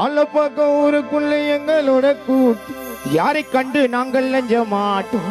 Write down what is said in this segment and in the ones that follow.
ஆள பக்கம் ஊருக்குள்ள எங்களோட கூட்டு யாரை கண்டு நாங்கள் லஞ்ச மாட்டோம்.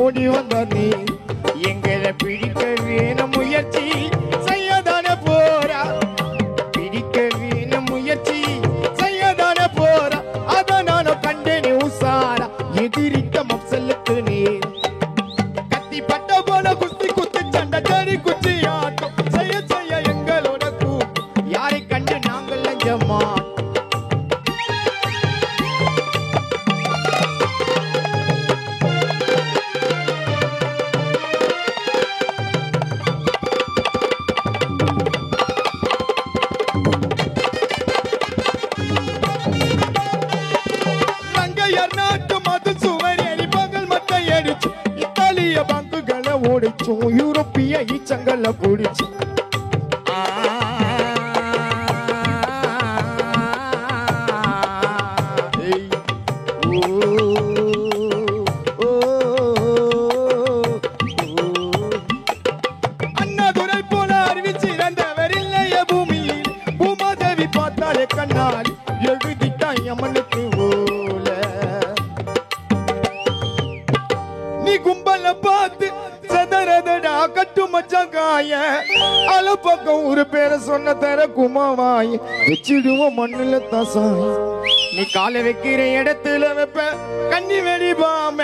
ஓடி வந்தானே எங்களை பிடிக்க வேணும் முயற்சி செய்யதான போரா, பிடிக்க வேணும் முயற்சி செய்யதான போரா. அத நானும் கண்டேனே உசாரா எதிரிக்க மப்சலுக்கு நேர் கத்தி பட்ட போல குஸ்தி குத்தி சண்டை சரி குச்சி ஆட்டம் செய்ய செய்ய எங்களோட கூட்டம் யாரை கண்டு நாங்கள் லஞ்சமா. பங்குகளை ஓடிச்சோம் யூரோப்பிய ஈச்சங்களை பிடிச்சு அண்ணாதுரை போல அறிவிச்சிறந்தவர் இல்லைய பூமியில் பூமாதேவி பார்த்தாலே கண்ணால் எழுதிட்டான் யமனுக்கு ஓல. நீ கும்பல பார்த்து சதரதடா கட்டு மச்சாங்காய அல பக்கம் ஒரு பேரை சொன்ன தர குமாவாய் வச்சிடுவோம் மண்ணுல தசாய். நீ காலை வைக்கிற இடத்துல வைப்ப கண்ணி வெடிப்பாம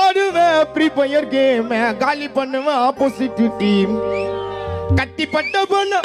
ஆடுவேன் ஃப்ரீ ஃபயர் கேம் காலி பண்ணுவேன் ஆப்போசிட் டீம். கத்தி பட்ட பொண்ணு